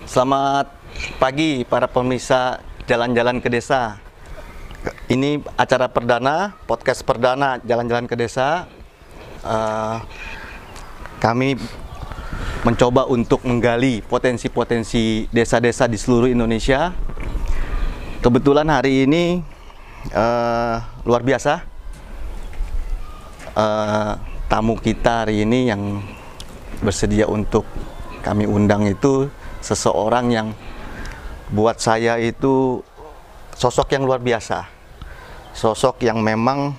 Selamat pagi para pemirsa Jalan-Jalan ke Desa. Ini acara perdana, podcast perdana Jalan-Jalan ke Desa. Kami mencoba untuk menggali potensi-potensi desa-desa di seluruh Indonesia. Kebetulan hari ini luar biasa. Tamu kita hari ini yang bersedia untuk kami undang itu seseorang yang buat saya itu sosok yang luar biasa. Sosok yang memang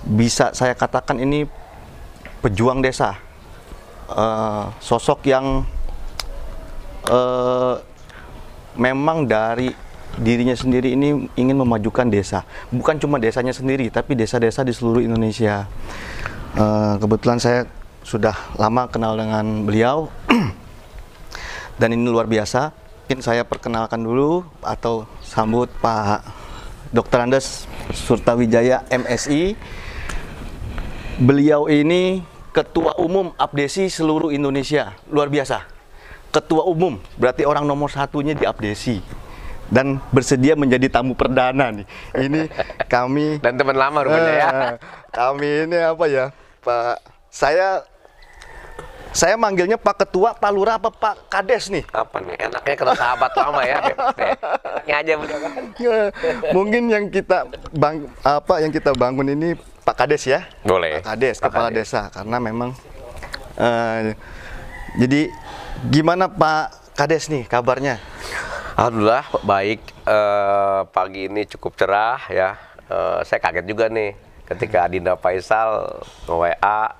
bisa saya katakan ini pejuang desa. Sosok yang memang dari dirinya sendiri ini ingin memajukan desa. Bukan cuma desanya sendiri, tapi desa-desa di seluruh Indonesia. Kebetulan saya sudah lama kenal dengan beliau. Dan ini luar biasa. Mungkin saya perkenalkan dulu atau sambut Pak Dr. Andes Surtawijaya MSI. Beliau ini Ketua Umum Abdesi seluruh Indonesia. Luar biasa. Ketua Umum, berarti orang nomor satunya di Abdesi. Dan bersedia menjadi tamu perdana nih. Ini kami dan teman lama rupanya ya. Kami ini apa ya, Pak? Saya manggilnya Pak Ketua, Pak Lurah, apa Pak Kades nih? Apa nih? Enaknya kalau sahabat lama ya. Enaknya aja udah kan. Mungkin yang kita bangun ini Pak Kades ya. Boleh. Pak Kades, Kepala Desa, karena memang jadi gimana Pak Kades nih kabarnya? Alhamdulillah baik. Pagi ini cukup cerah ya. Saya kaget juga nih ketika Adinda Faisal nge-WA.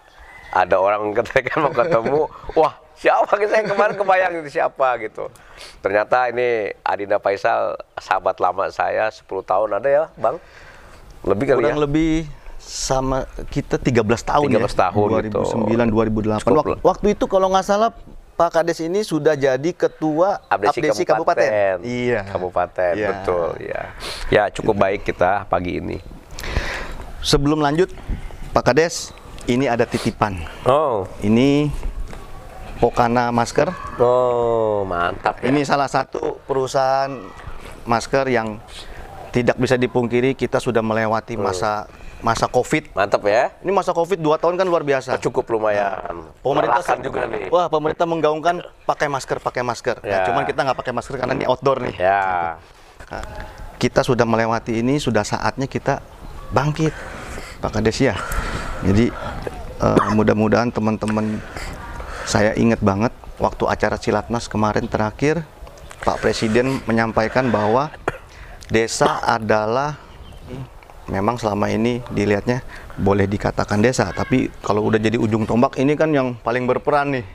Ada orang ketika mau ketemu, wah siapa, saya kemarin kebayang itu siapa gitu. Ternyata ini Adinda Faisal, sahabat lama saya 10 tahun ada ya Bang? Lebih kali kurang ya? Lebih sama kita 13 tahun 13 tahun 2009, 2008. Waktu itu kalau nggak salah Pak Kades ini sudah jadi Ketua Abdesi Kabupaten. Iya. Kabupaten, iya. Betul ya. Ya cukup baik kita pagi ini. Sebelum lanjut Pak Kades, ini ada titipan. Oh. Ini Pokana masker. Oh, mantap ya. Ini salah satu perusahaan masker yang tidak bisa dipungkiri kita sudah melewati masa Covid. Mantap ya. Ini masa Covid 2 tahun kan luar biasa. Cukup lumayan. Pemerintah juga nih. Wah, pemerintah menggaungkan pakai masker. Ya. Nah, cuman kita nggak pakai masker karena ini outdoor nih. Ya. Nah, kita sudah melewati ini, sudah saatnya kita bangkit, Pak Kades ya. Jadi mudah-mudahan teman-teman, saya ingat banget waktu acara Silatnas kemarin terakhir, Pak Presiden menyampaikan bahwa desa adalah, memang selama ini dilihatnya boleh dikatakan desa, tapi kalau udah jadi ujung tombak ini kan yang paling berperan nih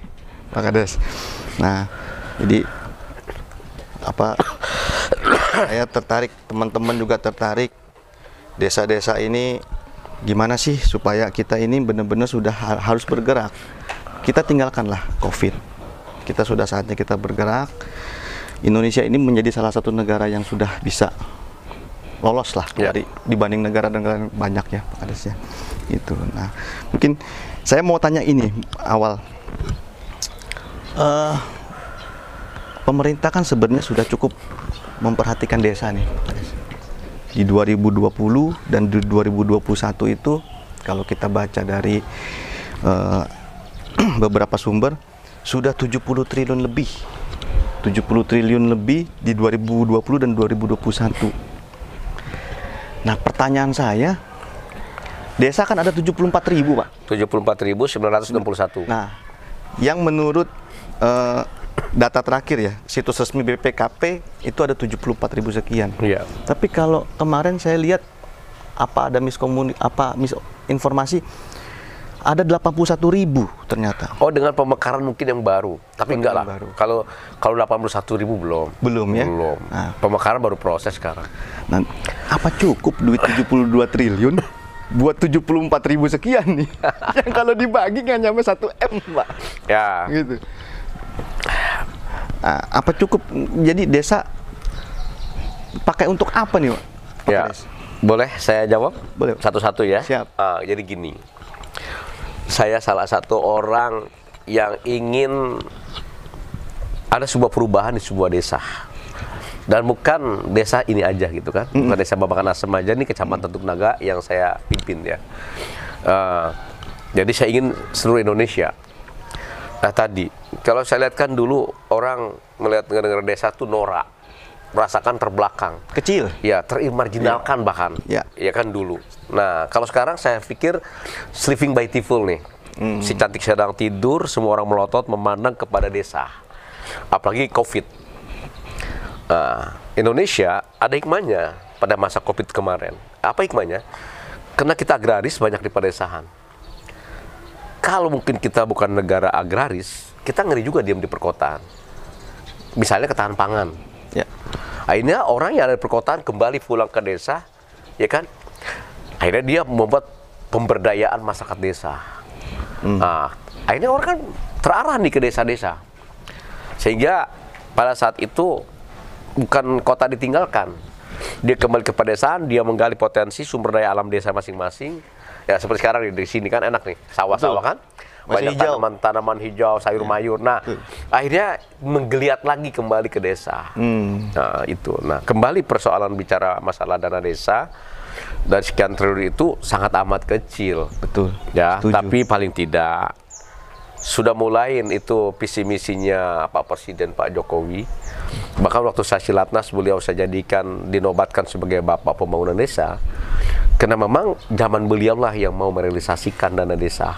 Pak Kades. Nah, jadi saya tertarik, teman-teman juga tertarik, desa-desa ini gimana sih supaya kita ini benar-benar sudah harus bergerak. Kita tinggalkanlah Covid. Kita sudah saatnya kita bergerak. Indonesia ini menjadi salah satu negara yang sudah bisa lolos lah dari dibanding negara-negara banyak ya Pak Kades ya. Itu. Nah, mungkin saya mau tanya ini awal. Pemerintah kan sebenarnya sudah cukup memperhatikan desa nih, Pak Kades. Di 2020 dan di 2021 itu kalau kita baca dari beberapa sumber sudah 70 triliun lebih. 70 triliun lebih di 2020 dan 2021. Nah, pertanyaan saya, desa kan ada 74.000, Pak. 74.961. Nah, yang menurut data terakhir ya, situs resmi BPKP itu ada 74.000 sekian. Iya. Tapi kalau kemarin saya lihat ada misinformasi, ada 81.000 ternyata. Oh, dengan pemekaran mungkin yang baru. Tapi enggak lah. Baru. Kalau 81.000 belum. Belum ya? Belum. Nah. Pemekaran baru proses sekarang. Nah, apa cukup duit 72 triliun buat 74.000 sekian nih? Yang kalau dibagi nggak nyampe 1 M, Pak. Ya. Gitu. Nah, apa cukup? Jadi desa pakai untuk apa nih, Pak? Ya. Boleh saya jawab? Boleh. Satu-satu ya. Siap. Jadi gini. saya salah satu orang yang ingin ada sebuah perubahan di sebuah desa. Dan bukan desa ini aja gitu kan, bukan desa Babakan Asem aja, nih Kecamatan Tuknaga yang saya pimpin ya. Jadi saya ingin seluruh Indonesia. Nah tadi, kalau saya lihat kan dulu orang melihat negara desa tuh norak, merasakan terbelakang, Kecil. ya terimarginalkan bahkan, Ya. ya kan dulu. Nah kalau sekarang saya pikir Sleeping Beautiful nih, si cantik sedang tidur, semua orang melotot memandang kepada desa, apalagi COVID. Indonesia ada hikmahnya pada masa COVID kemarin. Apa hikmahnya? Karena kita agraris banyak di pedesaan. Kalau mungkin kita bukan negara agraris, kita ngeri juga diam di perkotaan. Misalnya ketahanan pangan. Ya. Akhirnya orang yang ada di perkotaan kembali pulang ke desa, ya kan? Akhirnya dia membuat pemberdayaan masyarakat desa. Akhirnya orang kan terarah nih ke desa-desa. Sehingga pada saat itu bukan kota ditinggalkan, dia kembali ke pedesaan, dia menggali potensi sumber daya alam desa masing-masing. Ya seperti sekarang di sini kan enak nih, sawah-sawah kan, banyak tanaman hijau, sayur mayur. Nah, akhirnya menggeliat lagi kembali ke desa. Nah itu, nah kembali persoalan bicara masalah dana desa dari sekian triliun itu sangat amat kecil. Betul. Ya, Setuju. tapi paling tidak sudah mulai itu visi misinya Pak Presiden Pak Jokowi. Bahkan waktu saya silatnas beliau saya jadikan, dinobatkan sebagai Bapak Pembangunan Desa. Karena memang zaman beliau lah yang mau merealisasikan dana desa.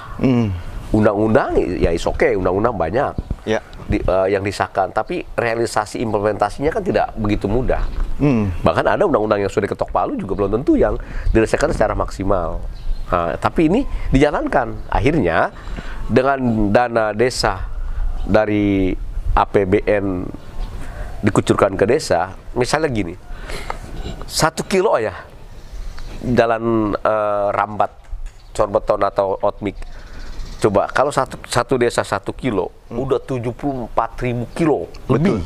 Undang-undang ya is oke, undang-undang banyak Ya. yang disahkan, tapi realisasi implementasinya kan tidak begitu mudah. Bahkan ada undang-undang yang sudah diketok palu juga belum tentu yang dirasakan secara maksimal. Nah, tapi ini dijalankan. Akhirnya dengan dana desa dari APBN dikucurkan ke desa, misalnya gini, 1 kilo ya jalan rambat corbeton atau otmik. Coba kalau satu desa 1 kilo, udah 74.000 kilo lebih.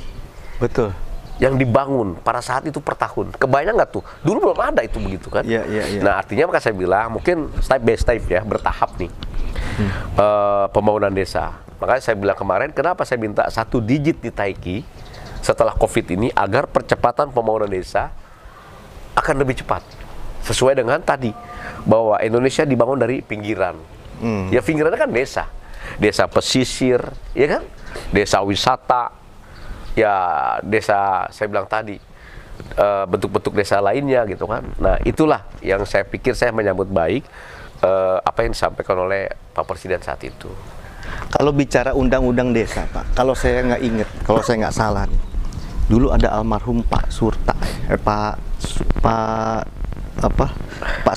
Betul. Yang dibangun pada saat itu per tahun. Kebayang nggak tuh? Dulu belum ada itu begitu kan? Iya, iya, iya. Nah artinya maka saya bilang mungkin step by step ya, bertahap nih pembangunan desa. Makanya saya bilang kemarin kenapa saya minta 1 digit ditaiki setelah COVID ini agar percepatan pembangunan desa akan lebih cepat. Sesuai dengan tadi bahwa Indonesia dibangun dari pinggiran. Ya pinggirannya kan desa. Desa pesisir, ya kan? Desa wisata, ya desa saya bilang tadi bentuk-bentuk desa lainnya gitu kan. Nah itulah yang saya pikir saya menyambut baik apa yang disampaikan oleh Pak Presiden saat itu. Kalau bicara undang-undang desa, Pak, kalau saya nggak inget, kalau saya nggak salah nih, dulu ada almarhum Pak Surta, Pak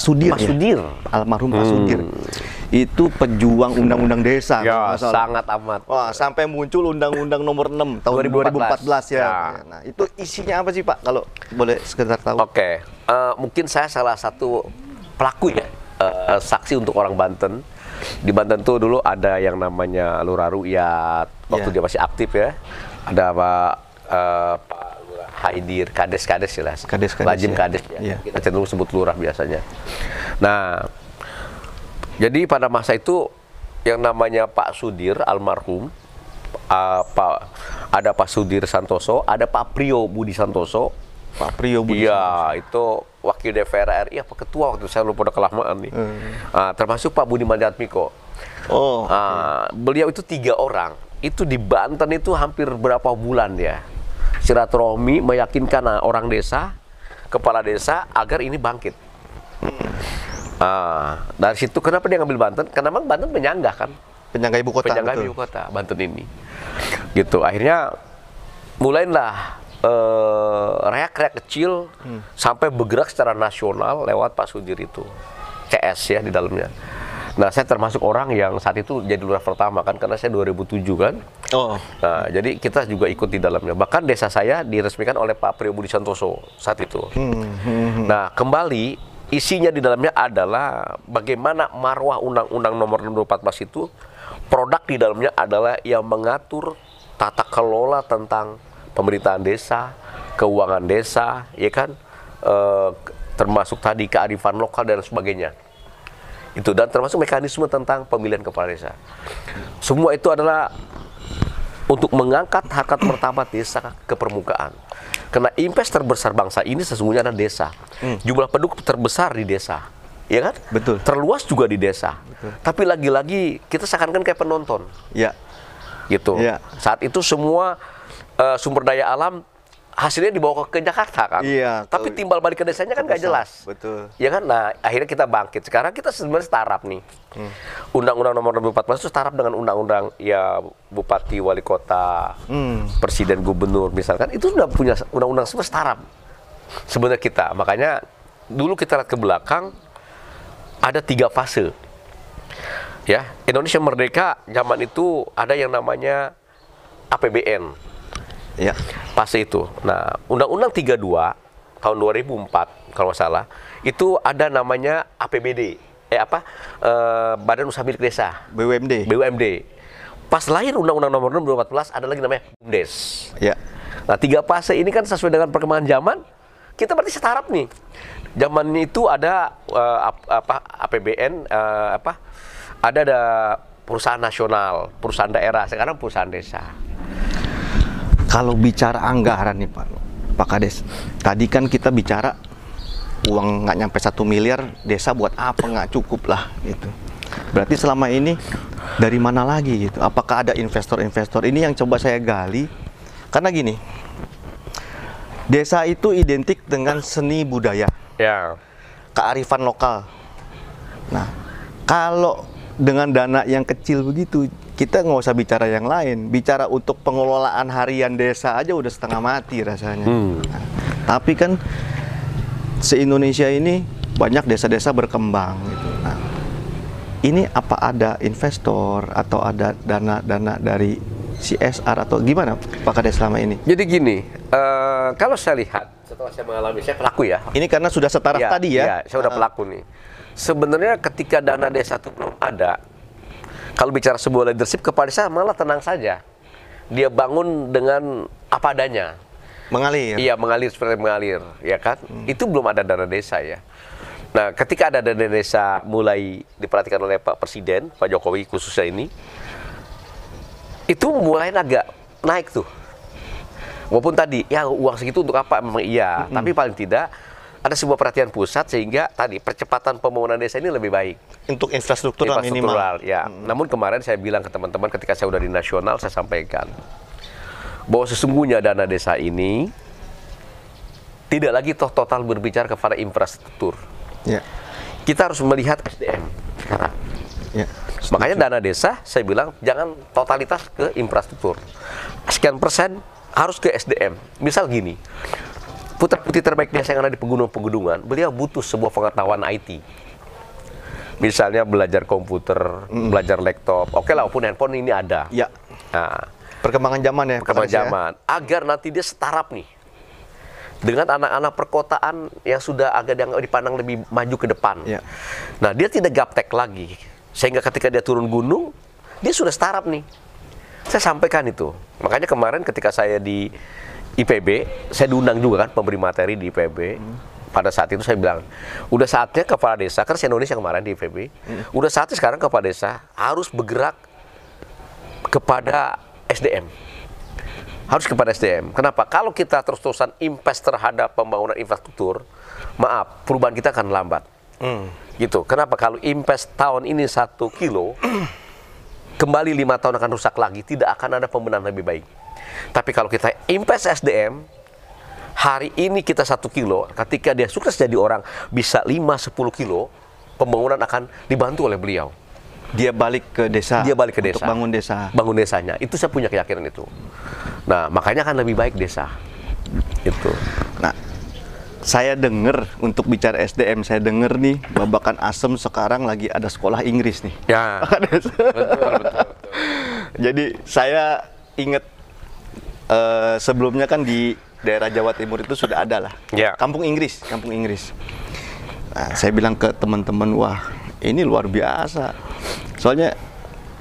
Sudir, Pak Sudir. Almarhum Pak Sudir. Itu pejuang undang-undang desa. Ya, sangat amat. Wah, sampai muncul Undang-Undang Nomor 6 tahun 2014 ya. Nah, itu isinya apa sih, Pak? Kalau boleh sekedar tahu. Oke, mungkin saya salah satu pelaku ya, saksi untuk orang Banten. Di Banten tuh dulu ada yang namanya Lurah Rukyat, waktu dia masih aktif ya. Ada Pak Lurah Haidir, Kades ya lah. Lajim ya. Kades ya. Ya. Kita cenderung sebut lurah biasanya. Nah, jadi pada masa itu yang namanya Pak Sudir almarhum, ada Pak Sudir Santoso, ada Pak Priyo Budi Santoso. Pak Priyo Budi Santoso. Itu wakil DPR RI apa ketua waktu saya lupa, udah kelamaan nih. Termasuk Pak Budi Manjatmiko. Beliau itu 3 orang. Itu di Banten itu hampir berapa bulan ya. Silaturahmi meyakinkan orang desa, kepala desa agar ini bangkit. Dari situ kenapa dia ngambil Banten? Karena memang Banten penyangga kan, penyangga ibu kota. penyangga ibu kota Banten ini. Gitu. Akhirnya mulailah reak-reak kecil sampai bergerak secara nasional lewat Pak Sudir itu, CS ya di dalamnya. Nah saya termasuk orang yang saat itu jadi lurah pertama kan, karena saya 2007 kan. Nah jadi kita juga ikut di dalamnya. Bahkan desa saya diresmikan oleh Pak Priyo Budi Santoso saat itu. Nah kembali isinya di dalamnya adalah bagaimana marwah Undang-Undang Nomor 2014 itu, produk di dalamnya adalah yang mengatur tata kelola tentang pemerintahan desa, keuangan desa, ya kan, termasuk tadi kearifan lokal dan sebagainya. Itu, dan termasuk mekanisme tentang pemilihan kepala desa. Semua itu adalah untuk mengangkat harkat martabat desa ke permukaan. Karena investor terbesar bangsa ini sesungguhnya adalah desa. Jumlah penduduk terbesar di desa, ya kan? Betul. Terluas juga di desa. Betul. Tapi lagi-lagi kita seakan-akan kayak penonton. Ya. Gitu. Ya. Saat itu semua sumber daya alam hasilnya dibawa ke Jakarta kan. Iya. Tapi timbal balik ke desanya kan nggak jelas. Betul. Ya kan. Nah, akhirnya kita bangkit. Sekarang kita sebenarnya startup nih. Undang-undang nomor 2014 itu startup dengan undang-undang ya bupati, wali kota, presiden, gubernur misalkan. Itu sudah punya undang-undang semua startup. Sebenarnya kita. Makanya dulu kita lihat ke belakang ada 3 fase. Ya, Indonesia merdeka zaman itu ada yang namanya APBN. Ya. Fase itu. Nah, Undang-Undang 32 tahun 2004 kalau nggak salah, itu ada namanya APBD. Badan Usaha Milik Desa. BUMD. BUMD. Pas lahir Undang-Undang nomor 2014 ada lagi namanya BUMDes. Ya. Nah, 3 fase ini kan sesuai dengan perkembangan zaman. Kita berarti startup nih. Zaman itu ada APBN, ada perusahaan nasional, perusahaan daerah, sekarang perusahaan desa. Kalau bicara anggaran nih Pak Kades, tadi kan kita bicara uang nggak nyampe 1 miliar, desa buat apa, nggak cukup lah gitu. Berarti selama ini dari mana lagi gitu? Apakah ada investor-investor? Ini yang coba saya gali, karena gini, desa itu identik dengan seni budaya, Ya. kearifan lokal. Nah, kalau dengan dana yang kecil begitu, kita nggak usah bicara yang lain. Bicara untuk pengelolaan harian desa aja udah setengah mati rasanya. Nah, tapi kan se-Indonesia ini banyak desa-desa berkembang gitu. Nah, ini apa ada investor atau ada dana-dana dari CSR atau gimana Pak Kades selama ini? Jadi gini, kalau saya lihat setelah saya mengalami, saya pelaku ya. Ini karena sudah setaraf tadi ya? Iya, saya udah pelaku nih. Sebenarnya ketika dana desa itu belum ada, kalau bicara sebuah leadership, kepala desa malah tenang saja. Dia bangun dengan apa adanya. Mengalir. Iya, mengalir seperti mengalir, ya kan? Itu belum ada dana desa ya. Nah, ketika ada dana desa mulai diperhatikan oleh Pak Presiden, Pak Jokowi khususnya ini, itu mulai agak naik tuh. Walaupun tadi, ya uang segitu untuk apa? Memang iya, tapi paling tidak ada sebuah perhatian pusat sehingga tadi percepatan pembangunan desa ini lebih baik. Untuk infrastruktur minimal. Ya. Namun kemarin saya bilang ke teman-teman ketika saya udah di nasional, saya sampaikan bahwa sesungguhnya dana desa ini tidak lagi total berbicara kepada infrastruktur. Ya. Kita harus melihat SDM sekarang. Ya. Makanya dana desa saya bilang jangan totalitas ke infrastruktur. Sekian persen harus ke SDM. Misal gini, putra-putri terbaik desa yang ada di pegunungan, beliau butuh sebuah pengetahuan IT. Misalnya belajar komputer, belajar laptop. Oke lah, walaupun handphone ini ada. Ya. Nah, Perkembangan zaman ya. perkembangan Pak Kades, zaman. Agar nanti dia startup nih. Dengan anak-anak perkotaan yang sudah agak dipandang lebih maju ke depan. Ya. Nah, dia tidak gaptek lagi. Sehingga ketika dia turun gunung, dia sudah startup nih. Saya sampaikan itu. Makanya kemarin ketika saya di IPB, saya diundang juga kan pemberi materi di IPB. Pada saat itu saya bilang, udah saatnya kepala desa, kan se-Indonesia kemarin di IPB, udah saatnya sekarang kepala desa harus bergerak kepada SDM. Harus kepada SDM. Kenapa? Kalau kita terus-terusan invest terhadap pembangunan infrastruktur, maaf, perubahan kita akan lambat. Gitu. Kenapa? Kalau invest tahun ini 1 kilo, kembali 5 tahun akan rusak lagi, tidak akan ada pembenahan lebih baik. Tapi kalau kita invest SDM, hari ini kita 1 kilo, ketika dia sukses jadi orang bisa 5-10 kilo, pembangunan akan dibantu oleh beliau. Dia balik ke desa. Dia balik ke untuk desa. bangun desa. Bangun desanya. Itu saya punya keyakinan itu. Nah, makanya akan lebih baik desa. Itu. Nah, saya dengar untuk bicara SDM, saya dengar nih Babakan Asem sekarang lagi ada sekolah Inggris nih. Ya. betul. Jadi saya ingat sebelumnya kan di daerah Jawa Timur itu sudah ada lah. Ya. Kampung Inggris. Nah, saya bilang ke teman-teman, wah ini luar biasa. Soalnya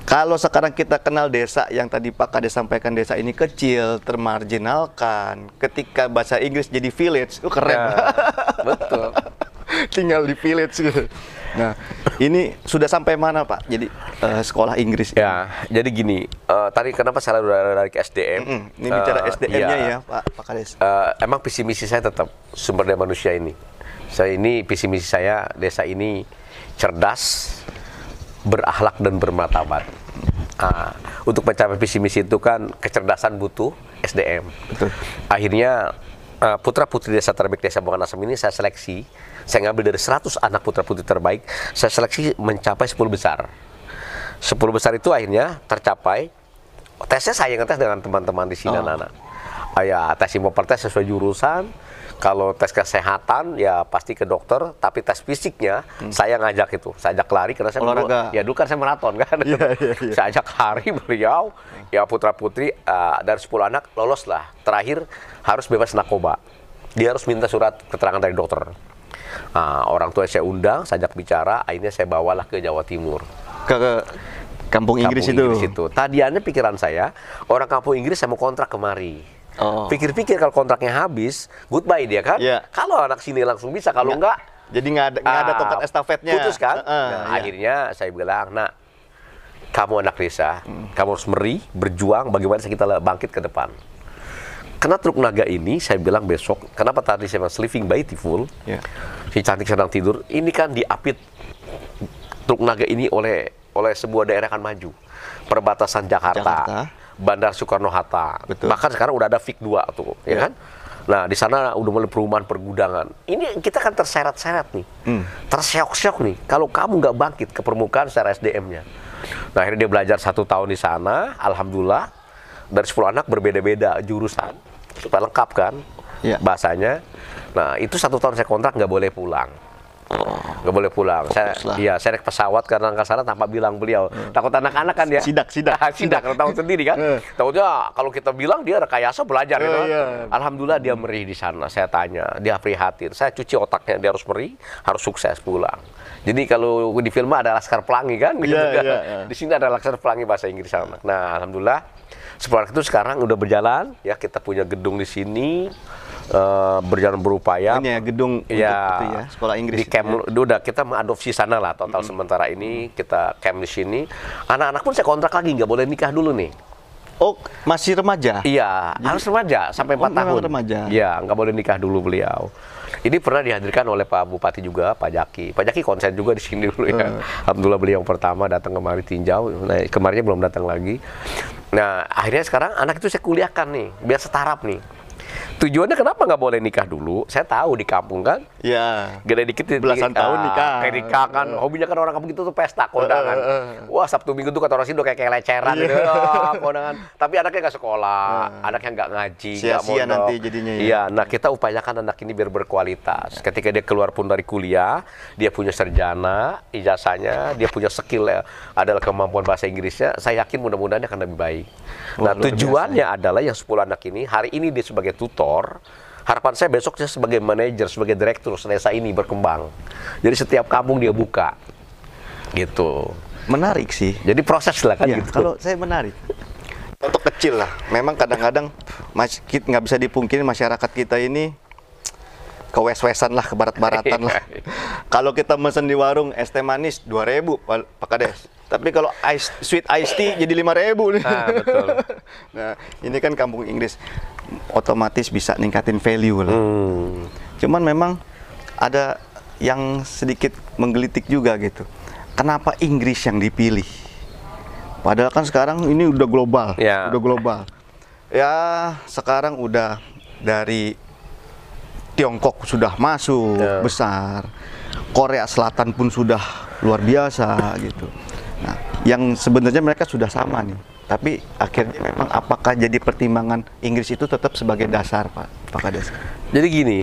kalau sekarang kita kenal desa yang tadi Pak Kades sampaikan, desa ini kecil, termarginalkan. Ketika bahasa Inggris jadi village, itu keren. Ya, betul. Tinggal di village gitu. Nah, ini sudah sampai mana Pak? Jadi sekolah Inggris. Ya, jadi gini, tadi kenapa saya udah dari ke SDM? Ini bicara SDM-nya iya. ya Pak Kades. Emang visi misi saya tetap sumber daya manusia ini. Visi misi saya, desa ini cerdas, berakhlak dan bermartabat. Untuk mencapai visi misi itu kan kecerdasan butuh SDM. Betul. Akhirnya putra putri desa terbaik desa Bongan Asem ini saya seleksi. Saya ngambil dari 100 anak putra putri terbaik, saya seleksi mencapai 10 besar. 10 besar itu akhirnya tercapai. Tesnya saya ngetes dengan teman-teman di sini anak-anak. Ya, tes tes sesuai jurusan. Kalau tes kesehatan ya pasti ke dokter, tapi tes fisiknya saya ngajak itu, saya ajak lari karena saya olahraga. Ya dulu kan saya maraton kan. Saya ajak lari beliau, ya putra putri dari 10 anak lolos lah. Terakhir harus bebas narkoba. Dia harus minta surat keterangan dari dokter. Orang tua saya undang, saya ajak bicara, akhirnya saya bawalah ke Jawa Timur. Ke kampung Inggris itu. Tadiannya pikiran saya, orang kampung Inggris saya mau kontrak kemari. Pikir-pikir kalau kontraknya habis, goodbye dia kan. Kalau anak sini langsung bisa, kalau enggak, jadi nggak ada tongkat estafetnya. Putus kan. Akhirnya saya bilang, nak, kamu anak desa, kamu harus berjuang, bagaimana kita bangkit ke depan. Karena Truk Naga ini, saya bilang besok, kenapa tadi saya bilang Sleeping Beautiful, si cantik sedang tidur, ini kan diapit Truk Naga ini oleh sebuah daerah kan maju. Perbatasan Jakarta. Bandar Soekarno-Hatta. Bahkan sekarang udah ada FIK 2 tuh, ya kan? Nah, di sana udah mulai perumahan pergudangan. Ini kita kan terseret-seret nih. Terseok-seok nih. Kalau kamu nggak bangkit ke permukaan secara SDM-nya. Nah, akhirnya dia belajar 1 tahun di sana. Alhamdulillah, dari 10 anak berbeda-beda jurusan. Supaya lengkap kan bahasanya. Nah, itu 1 tahun saya kontrak nggak boleh pulang. Nggak boleh pulang. Saya naik pesawat karena nggak salah tanpa bilang beliau. Takut anak-anak kan ya. Sidak. Tahu sendiri kan. Tahunya kalau kita bilang dia rekayasa belajar gitu. Alhamdulillah dia merih di sana. Saya tanya, dia prihatin. Saya cuci otaknya, dia harus merih, harus sukses pulang. Jadi kalau di film ada Laskar Pelangi kan. Di sini ada Laskar Pelangi bahasa Inggris anak. Nah, alhamdulillah 10 anak itu sekarang udah berjalan. Ya, kita punya gedung di sini. Berjalan berupaya. Ini ya gedung untuk itu ya, sekolah Inggris. Di camp udah kita mengadopsi sana lah total sementara ini kita camp di sini. Anak-anak pun saya kontrak lagi nggak boleh nikah dulu nih. Oh, masih remaja? Iya, harus remaja sampai 4 tahun. Remaja. Iya, nggak boleh nikah dulu beliau. Ini pernah dihadirkan oleh Pak Bupati juga, Pak Jaki. Pak Jaki konsen juga di sini dulu ya. Alhamdulillah beliau yang pertama datang kemari tinjau. Nah, kemarinnya belum datang lagi. Nah, akhirnya sekarang anak itu saya kuliahkan nih, biar setaraf nih. Tujuannya kenapa nggak boleh nikah dulu? Saya tahu di kampung kan. Iya. Gede dikit belasan tahun nikah. Kayak nikah kan. Hobinya kan orang kampung itu tuh pesta kondangan. Wah, Sabtu Minggu tuh kata orang sini udah kayak leceran gitu. Kondangan. Tapi anaknya nggak sekolah, anaknya nggak ngaji, nggak mondok. Sia-sia nanti jadinya ya. Iya, nah kita upayakan anak ini biar berkualitas. Ketika dia keluar pun dari kuliah, dia punya sarjana, ijazahnya, dia punya skill adalah kemampuan bahasa Inggrisnya. Saya yakin mudah-mudahan dia akan lebih baik. Nah, tujuannya adalah yang 10 anak ini, hari ini dia sebagai tutor, harapan saya besok saya sebagai manajer, sebagai direktur desa ini berkembang. Jadi setiap kampung dia buka, gitu. Menarik sih. Jadi proses lah kan ya, gitu. Kalau saya menarik. Contoh kecil lah. Memang kadang-kadang nggak bisa dipungkiri masyarakat kita ini kewes-wesan lah, ke barat-baratan lah. Kalau kita mesen di warung es teh manis 2.000 Pak Kades. Tapi kalau sweet iced tea jadi 5.000 nih. Betul. Nah, ini kan kampung Inggris, otomatis bisa ningkatin value lah. Cuman memang ada yang sedikit menggelitik juga gitu. Kenapa Inggris yang dipilih? Padahal kan sekarang ini udah global, udah global. Ya, sekarang udah dari Tiongkok sudah masuk besar. Korea Selatan pun sudah luar biasa gitu. Nah, yang sebenarnya mereka sudah sama nih. Tapi akhirnya memang apakah jadi pertimbangan Inggris itu tetap sebagai dasar, Pak Kades? Jadi gini,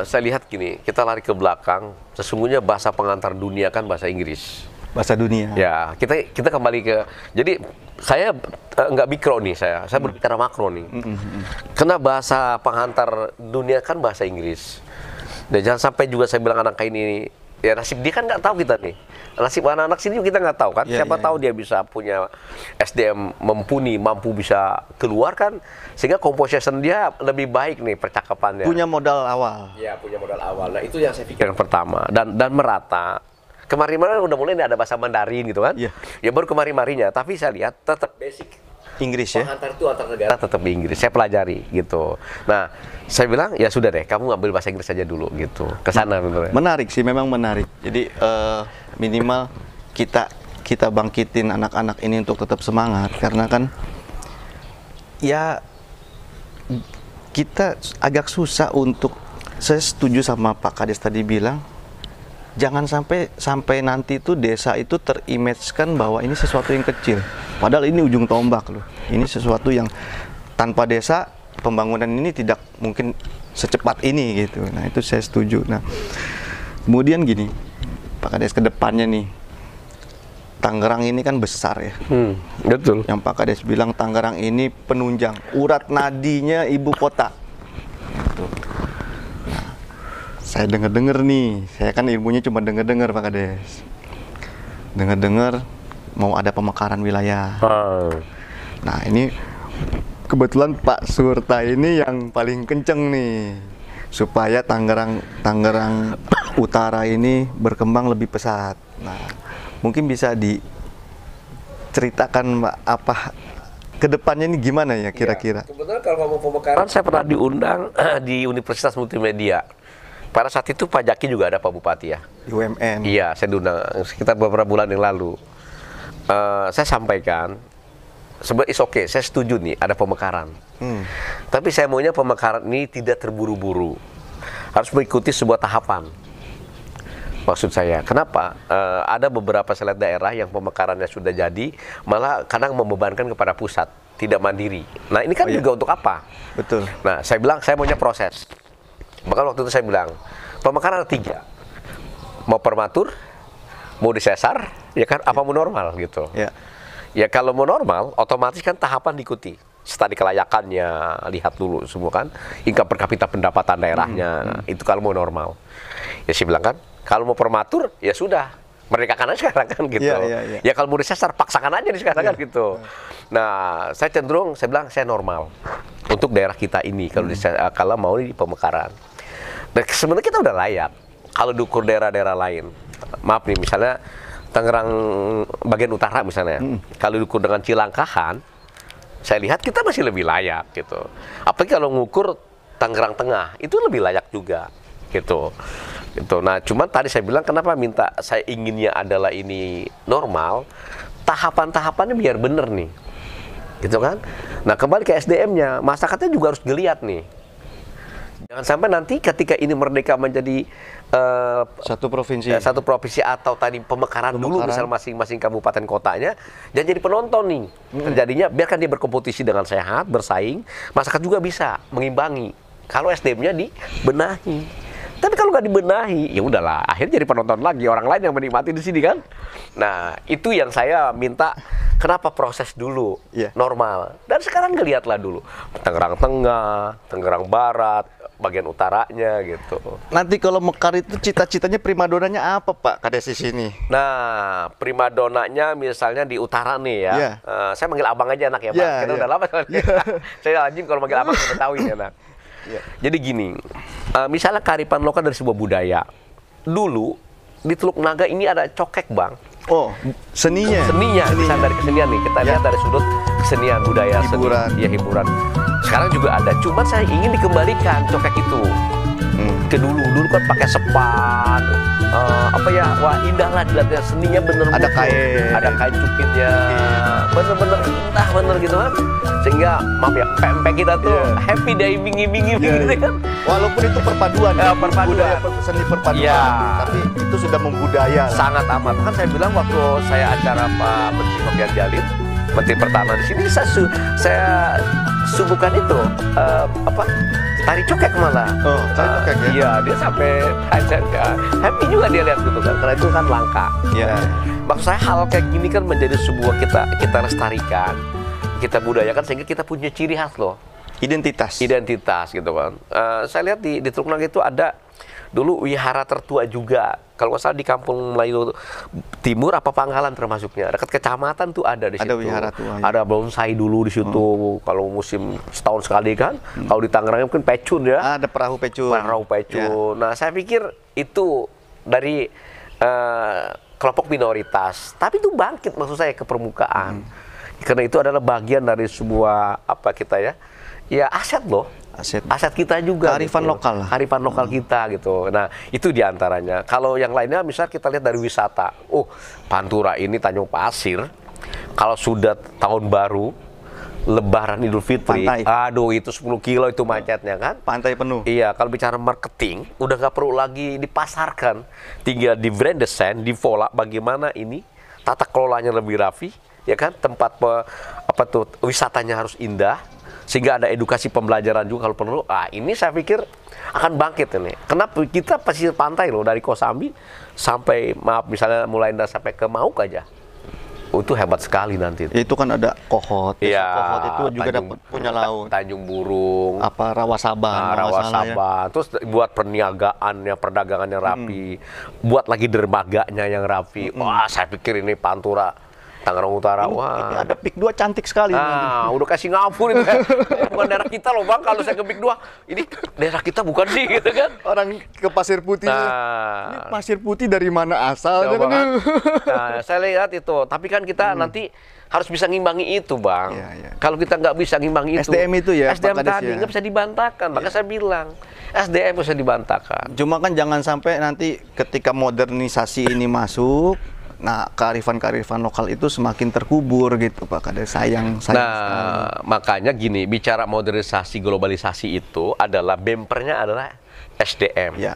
saya lihat gini, kita lari ke belakang. Sesungguhnya bahasa pengantar dunia kan bahasa Inggris. Bahasa dunia. Ya, kita kembali ke. Jadi saya nggak mikro nih, saya berbicara makro nih. Karena bahasa pengantar dunia kan bahasa Inggris. Dan jangan sampai juga saya bilang anak ini, ya nasib dia kan nggak tahu kita nih. Nasib anak-anak sini kita nggak tahu kan. Siapa tahu dia bisa punya SDM mumpuni, mampu bisa keluar kan. Sehingga composition dia lebih baik nih percakapannya. Punya modal awal. Ya, punya modal awal. Nah, itu yang saya pikirkan pertama. Dan merata. kemarin-kemarin udah mulai nih ada bahasa Mandarin gitu kan. Iya. Ya baru kemarin-marinya, tapi saya lihat tetap basic Inggris ya. antar negara tetap di Inggris. Saya pelajari gitu. Nah, saya bilang ya sudah deh, kamu ambil bahasa Inggris saja dulu gitu. Ke sana bener. Menarik sih, memang menarik. Jadi minimal kita bangkitin anak-anak ini untuk tetap semangat, karena kan ya kita agak susah untuk, saya setuju sama Pak Kades tadi bilang, jangan sampai nanti itu desa itu terimage-kan bahwa ini sesuatu yang kecil. Padahal ini ujung tombak loh. Ini sesuatu yang tanpa desa pembangunan ini tidak mungkin secepat ini gitu. Nah, itu saya setuju. Nah, kemudian gini, Pak Kades, ke depannya nih, Tangerang ini kan besar ya. Betul. Yang Pak Kades bilang Tangerang ini penunjang, urat nadinya ibu kota. Gitu. Nah, saya dengar-dengar nih, saya kan ilmunya cuma dengar-dengar Pak Kades. Dengar-dengar mau ada pemekaran wilayah. Nah, ini kebetulan Pak Surta ini yang paling kenceng nih, supaya Tangerang Utara ini berkembang lebih pesat. Nah, mungkin bisa diceritakan Mbak, apa kedepannya ini gimana ya kira-kira? Ya, kebetulan kalau ngomong pemekaran, saya pernah diundang di Universitas Multimedia. Pada saat itu Pak Jaki juga ada, Pak Bupati ya. Di UMN. Iya, saya diundang sekitar beberapa bulan yang lalu. Saya sampaikan, sebenarnya is oke, saya setuju nih ada pemekaran. Tapi saya maunya pemekaran ini tidak terburu-buru, harus mengikuti sebuah tahapan. Maksud saya, kenapa? Ada beberapa select daerah yang pemekarannya sudah jadi, malah kadang membebankan kepada pusat, tidak mandiri. Nah, ini kan juga untuk apa? Betul. Nah, saya bilang saya maunya proses. Bahkan waktu itu saya bilang, pemekaran ada 3. Mau prematur, mau disesar, ya kan, apa mau normal gitu. Ya. Ya kalau mau normal, otomatis kan tahapan diikuti. Studi kelayakannya, lihat dulu semua kan, income per kapita pendapatan daerahnya, itu kalau mau normal. Ya saya bilang kan, kalau mau prematur, ya sudah, merdekakan aja sekarang kan gitu. Ya kalau mau disasar, paksakan aja di sekarang kan gitu. Nah, saya cenderung, saya bilang saya normal untuk daerah kita ini kalau mau di pemekaran. Dan sebenarnya kita udah layak. Kalau diukur daerah-daerah lain, maaf nih, misalnya Tangerang bagian utara misalnya, kalau diukur dengan Cilangkahan, saya lihat kita masih lebih layak gitu. Apalagi kalau ngukur Tangerang Tengah, itu lebih layak juga gitu. Nah, cuman tadi saya bilang kenapa minta, saya inginnya adalah ini normal, tahapan-tahapannya biar bener nih, gitu kan? Nah, kembali ke SDM-nya, masyarakatnya juga harus ngeliat nih. Jangan sampai nanti ketika ini merdeka menjadi satu provinsi atau tadi pemekaran dulu misal masing-masing kabupaten kotanya, dan jadi penonton nih. Terjadinya biarkan dia berkompetisi dengan sehat, bersaing, masyarakat juga bisa mengimbangi kalau SDM-nya dibenahi. Tapi kalau nggak dibenahi, ya udahlah, akhirnya jadi penonton lagi, orang lain yang menikmati di sini kan. Nah, itu yang saya minta, kenapa proses dulu normal. Dan sekarang ngelihatlah dulu Tangerang Tengah, Tangerang Barat, bagian utaranya gitu. Nanti kalau mekar itu cita-citanya primadonanya apa Pak Kades di sini? Nah, primadonanya misalnya di utara nih ya. Saya manggil abang aja enak ya Pak. Kita udah lama saya anjing kalau manggil abang udah tahu ini enak. Jadi gini, misalnya kearifan lokal dari sebuah budaya. Dulu di Teluk Naga ini ada cokek Bang. Oh, seninya. Misalnya dari kesenian nih, kita lihat dari sudut kesenian budaya, hiburan. Hiburan. Sekarang juga ada, cuman saya ingin dikembalikan cokek itu. Ke dulu kan pakai sepan, wah indah lah dilihatnya, seninya bener. Ada kain cupitnya, bener-bener indah bener gitu kan. Sehingga maaf ya, pempek kita tuh happy diving gitu kan. Walaupun itu perpaduan, perpaduan. Seni perpaduan, tapi itu sudah membudaya. Sangat amat. Kan saya bilang waktu saya acara Pak Menteri Novian Jalil, Menteri Pertahanan di sini, saya suguhkan itu tari cokek malah. Oh, tari cokek ya? Iya, dia sampai happy juga dia lihat gitu kan, karena itu kan langka. Iya. Maksud saya hal kayak gini kan menjadi sebuah kita lestarikan, kita budayakan sehingga kita punya ciri khas loh. Identitas gitu kan. Saya lihat di Teluk Naga itu ada dulu wihara tertua juga. Kalau nggak salah di Kampung Melayu Timur apa Pangkalan termasuknya. Dekat kecamatan tuh ada di situ. Ada wihara tua. Ada bonsai dulu di situ. Kalau musim setahun sekali kan. Kalau di Tangerang mungkin pecun ya. Ada perahu pecun. Nah, saya pikir itu dari kelompok minoritas, tapi itu bangkit maksud saya ke permukaan. Karena itu adalah bagian dari sebuah apa kita ya aset loh. Aset kita juga. Kearifan gitu. lokal lah. Kearifan lokal kita gitu. Nah, itu diantaranya. Kalau yang lainnya misal kita lihat dari wisata. Pantura ini Tanjung Pasir, kalau sudah tahun baru, Lebaran Idul Fitri, Pantai. aduh itu 10 kilo itu macetnya kan. Pantai penuh. Iya, kalau bicara marketing, udah nggak perlu lagi dipasarkan. Tinggal di brand design, di vola bagaimana ini, tata kelolanya lebih rapi, ya kan? Tempat wisatanya harus indah, sehingga ada edukasi pembelajaran juga kalau perlu. Ini saya pikir akan bangkit ini. Kenapa kita pesisir pantai loh, dari Kosambi sampai misalnya mulai sampai ke Mauk aja. Itu hebat sekali nanti. Itu kan ada Kohot. Iya, Kohot itu juga dapat punya laut. Tanjung Burung. Rawasaban. Rawasaban. Terus buat perniagaannya, perdagangannya rapi. Buat lagi dermaganya yang rapi. Wah, saya pikir ini Pantura Tangerang Utara. Wah, ada Pik 2 cantik sekali. Udah kasih ngapur itu kan. Bukan daerah kita loh Bang, kalau saya ke Pik 2. Ini daerah kita bukan sih gitu kan. Orang ke Pasir Putih. Ini Pasir Putih dari mana asalnya kan? Nah, saya lihat itu. Tapi kan kita nanti harus bisa ngimbangi itu Bang. Iya. Kalau kita nggak bisa ngimbangi itu. SDM itu ya, SDM Pak Kades tadi ya. nggak bisa dibantahkan. Maka saya bilang, SDM bisa dibantahkan. Cuma kan jangan sampai nanti ketika modernisasi ini masuk, nah kearifan-kearifan lokal itu semakin terkubur gitu Pak Kades. Sayang sekali. Makanya gini, bicara modernisasi globalisasi itu adalah bempernya adalah SDM. Ya.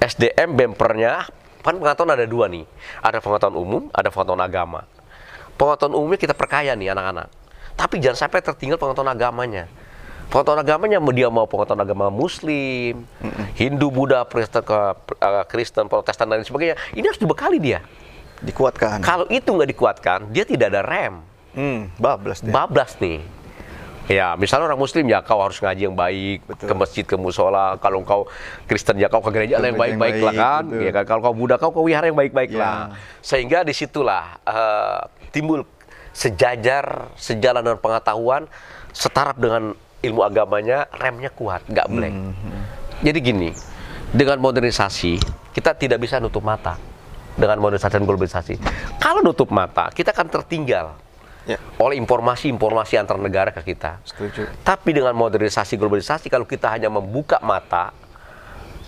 SDM bempernya kan pengetahuan ada 2 nih. Ada pengetahuan umum, ada pengetahuan agama. Pengetahuan umumnya kita perkaya nih anak-anak. Tapi jangan sampai tertinggal pengetahuan agamanya. Pengetahuan agamanya dia mau pengetahuan agama Muslim, Hindu, Buddha, Kristen, Protestan dan lain sebagainya. Ini harus dibekali dia. Dikuatkan. Kalau itu nggak dikuatkan, dia tidak ada rem. Bablas deh. Bablas nih. Ya, misalnya orang Muslim ya kau harus ngaji yang baik, Betul. ke masjid, ke musola. Kalau kau Kristen ya kau ke gereja yang baik-baik lah kan. Betul. Ya kan. Kalau kau Buddha kau ke wihara yang baik-baik Ya. lah. Sehingga disitulah timbul sejalan dengan pengetahuan, setaraf dengan ilmu agamanya, remnya kuat, nggak blank. Jadi gini, dengan modernisasi kita tidak bisa nutup mata. Dengan modernisasi dan globalisasi. Kalau nutup mata, kita akan tertinggal oleh informasi-informasi antar negara ke kita. Setuju. Tapi dengan modernisasi globalisasi, kalau kita hanya membuka mata,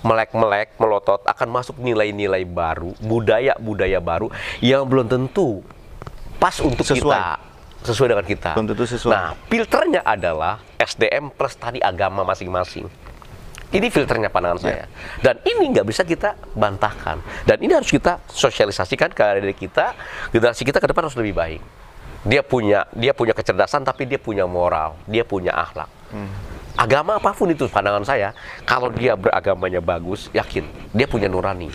melek-melek, melotot, akan masuk nilai-nilai baru, budaya-budaya baru yang belum tentu pas untuk kita, sesuai dengan kita. Belum tentu sesuai. Nah, filternya adalah SDM plus tadi agama masing-masing. Ini filternya pandangan saya. Dan ini nggak bisa kita bantahkan. Dan ini harus kita sosialisasikan ke diri kita, generasi kita ke depan harus lebih baik. Dia punya kecerdasan, tapi dia punya moral, dia punya akhlak. Agama apapun itu pandangan saya, kalau dia beragamanya bagus, yakin dia punya nurani.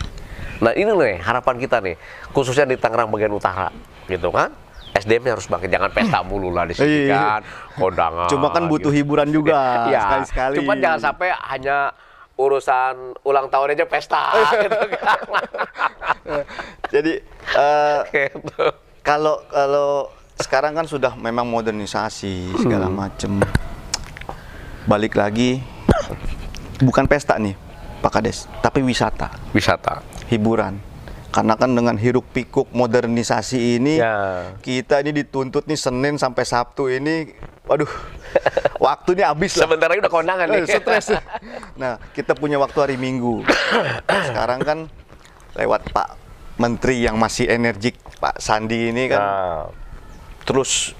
Nah ini nih harapan kita nih, khususnya di Tangerang bagian utara, gitu kan? SDM-nya harus bangkit, jangan pesta mulu lah di sini kan, kondangan. Cuma kan butuh hiburan juga Iya, sekali-sekali. cuma jangan sampai hanya urusan ulang tahun aja pesta. Gitu kan. Jadi Gitu. kalau sekarang kan sudah memang modernisasi segala macem. Balik lagi, bukan pesta nih Pak Kades, tapi wisata, hiburan. Karena kan dengan hiruk pikuk modernisasi ini, kita ini dituntut nih Senin sampai Sabtu ini, waduh, waktunya habis lah. Sebentar lagi udah kondangan nih. Stres. Nah, kita punya waktu hari Minggu. Sekarang kan lewat Pak Menteri yang masih energik, Pak Sandi ini kan terus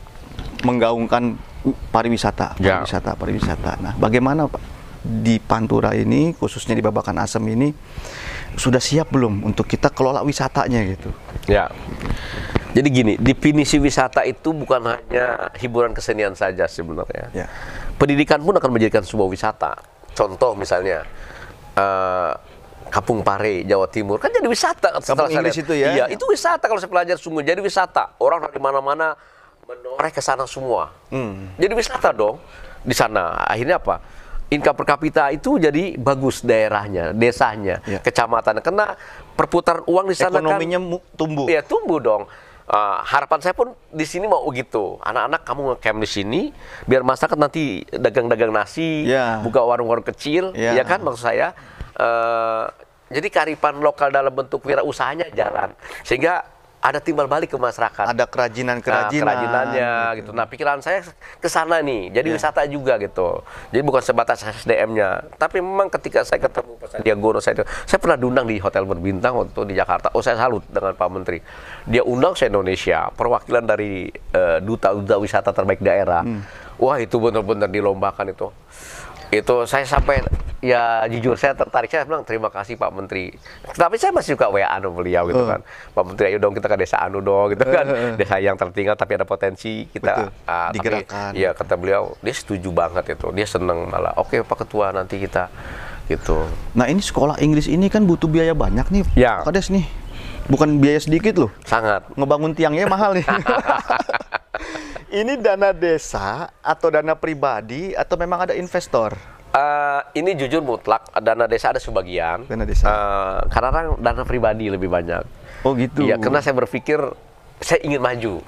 menggaungkan pariwisata. Nah, bagaimana Pak di Pantura ini, khususnya di Babakan Asem ini, sudah siap belum untuk kita kelola wisatanya gitu? Ya. Jadi gini, definisi wisata itu bukan hanya hiburan kesenian saja sebenarnya. Ya. Pendidikan pun akan menjadikan sebuah wisata. Contoh misalnya Kampung Pare, Jawa Timur, kan jadi wisata. Kampung Inggris itu ya? Iya, itu wisata kalau saya pelajari sungguh. Jadi wisata. Orang dari mana-mana menoreh ke sana semua. Jadi wisata dong di sana. Akhirnya apa? Income per kapita itu jadi bagus daerahnya, desanya, kecamatan. Karena perputaran uang di sana ekonominya kan tumbuh. Iya, tumbuh dong. Harapan saya pun di sini mau gitu. Anak-anak kamu nge-camp di sini biar masyarakat nanti dagang-dagang nasi, buka warung-warung kecil, ya kan maksud saya. Jadi kearifan lokal dalam bentuk wirausahanya jalan. Sehingga ada timbal balik ke masyarakat. Ada kerajinan-kerajinan. Kerajinannya gitu. Nah, pikiran saya ke sana nih. Jadi wisata juga gitu. Jadi bukan sebatas SDM-nya. Tapi memang ketika saya ketemu Pak Sandiaga, saya pernah diundang di hotel berbintang waktu di Jakarta. Oh, saya salut dengan Pak Menteri. Dia undang se-Indonesia, perwakilan dari duta-duta wisata terbaik daerah. Wah, itu benar-benar dilombakan itu. Itu saya sampai, ya jujur saya tertarik, saya bilang terima kasih Pak Menteri. Tapi saya masih suka WA sama beliau gitu kan. Pak Menteri, ayo dong kita ke desa anu dong gitu kan. Desa yang tertinggal tapi ada potensi kita digerakkan. Iya, kata beliau, dia setuju banget itu. Dia seneng malah. Oke Pak Ketua, nanti kita gitu. Nah, ini sekolah Inggris ini kan butuh biaya banyak nih, Ya. Pak Kades nih. Bukan biaya sedikit loh. Sangat. Ngebangun tiangnya mahal nih. Ini dana desa atau dana pribadi atau memang ada investor? Ini jujur mutlak, dana desa ada sebagian. Dana desa. Karena dana pribadi lebih banyak. Oh gitu. Iya, karena saya berpikir saya ingin maju.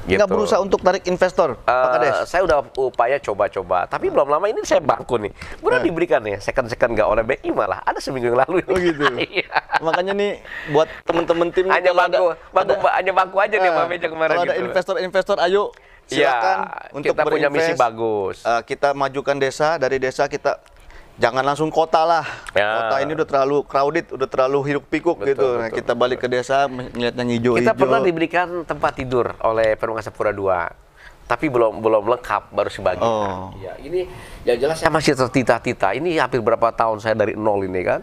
Gitu. Nggak berusaha untuk tarik investor, Pak Kades? Saya udah upaya coba-coba, tapi belum lama ini saya bangku nih. Udah diberikan nih, second nggak oleh BI malah. Ada seminggu yang lalu. Oh gitu. Iya. Makanya nih buat teman-teman tim Hanya kalau hanya bangku aja nih Pak Meja kemarin. Kalau ada gitu. investor-investor, ayo silakan untuk kita punya misi berinvest. bagus. Kita majukan desa, dari desa kita jangan langsung kota lah. Ya. Kota ini udah terlalu crowded, udah terlalu hiruk-pikuk gitu. Nah, kita balik ke desa melihatnya hijau-hijau. Kita pernah diberikan tempat tidur oleh Permanggasapura II, tapi belum lengkap, baru sebagian. Oh. Ya, ini yang jelas saya masih tertita-tita. Ini hampir berapa tahun saya dari nol ini kan.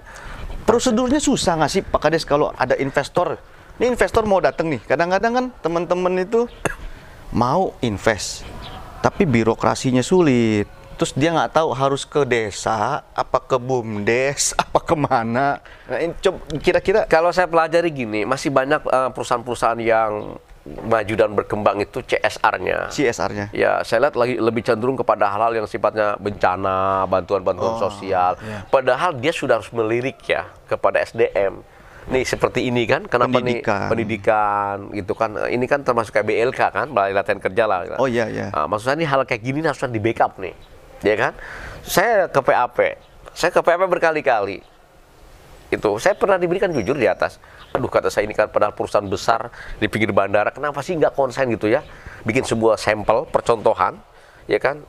Prosedurnya susah nggak sih Pak Kades kalau ada investor? Ini investor mau datang nih. Kadang-kadang kan teman-teman itu mau invest, tapi birokrasinya sulit. Terus dia nggak tahu harus ke desa, apa ke BUMDes, apa kemana. Nah, ini kira-kira Kalau saya pelajari gini, masih banyak perusahaan-perusahaan yang maju dan berkembang itu CSR-nya. CSR-nya. Ya, saya lihat lagi lebih cenderung kepada hal-hal yang sifatnya bencana, bantuan-bantuan sosial. Padahal dia sudah harus melirik ya kepada SDM. Nih seperti ini kan, kenapa Pendidikan. nih pendidikan gitu kan? Ini kan termasuk kayak BLK kan, Balai Latihan Kerja lah. Oh iya iya. Nah, maksud saya ini hal kayak gini harusnya di backup nih, ya kan? Saya ke PAP berkali-kali. Itu saya pernah diberikan jujur di atas. Aduh, kata saya, ini kan padahal perusahaan besar di pinggir bandara, kenapa sih nggak konsen gitu ya? Bikin sebuah sampel percontohan, ya kan?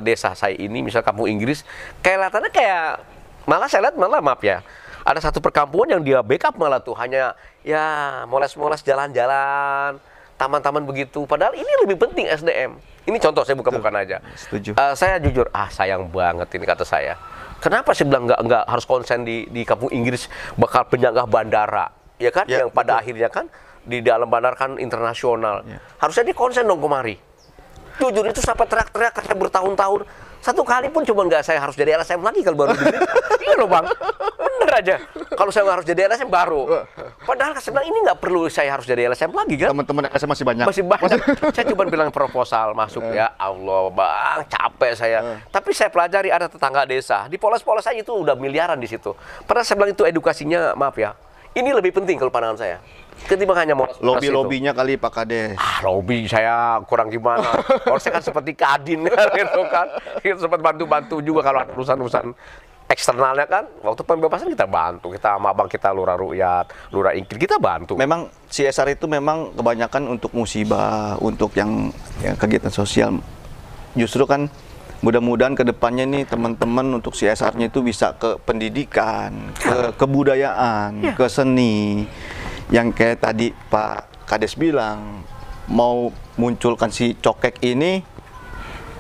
Desa saya ini, misal kampung Inggris, kelihatannya kayak malah saya lihat malah maaf ya. Ada satu perkampungan yang dia backup malah tuh hanya ya moles-moles jalan-jalan, taman-taman begitu. Padahal ini lebih penting SDM. Ini contoh, saya bukan aja. Setuju. Saya jujur, sayang banget ini kata saya. Kenapa sih bilang nggak harus konsen di kampung Inggris bakal penjaga bandara, ya kan? Ya, yang pada betul. akhirnya kan di dalam bandara kan internasional. Ya. Harusnya dia konsen dong kemari. Jujur itu sampai teriak-teriak saya bertahun-tahun. Satu kali pun cuma nggak saya harus jadi LSM lagi kalau baru diberi. Iya loh Bang, bener aja. Kalau saya nggak harus jadi LSM baru. Padahal saya bilang ini nggak perlu saya harus jadi LSM lagi kan? Teman-teman saya masih banyak. Masih banyak. Saya cuma bilang proposal masuk ya Allah Bang, capek saya. Tapi saya pelajari ada tetangga desa di polos-polos aja itu udah miliaran di situ. Padahal saya bilang itu edukasinya maaf ya. Ini lebih penting kalau pandangan saya. Ketimbang hanya mau Lobby-lobbynya kali Pak Kades. lobby saya kurang gimana. Kalau saya kan seperti Kadin gitu kan. Kita sempat bantu-bantu juga kalau ada urusan-urusan eksternalnya kan. Waktu pembebasan kita bantu. Kita sama abang kita Lurah Rukyat, Lurah Ingkir, kita bantu. Memang CSR itu memang kebanyakan untuk musibah, untuk yang kegiatan sosial. Justru kan mudah-mudahan ke depannya nih teman-teman untuk CSR-nya itu bisa ke pendidikan, ke kebudayaan, ke seni. Yang kayak tadi Pak Kades bilang, mau munculkan si cokek ini,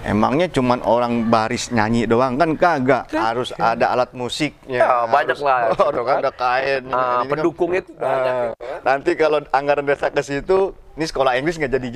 emangnya cuman orang baris nyanyi doang kan kagak, harus ada alat musiknya. Ya, banyak lah, gitu Harus kan. ada kain. Ini kan. Pendukung itu banyak. Gitu kan. Nanti kalau anggaran desa ke situ, ini sekolah Inggris nggak jadi.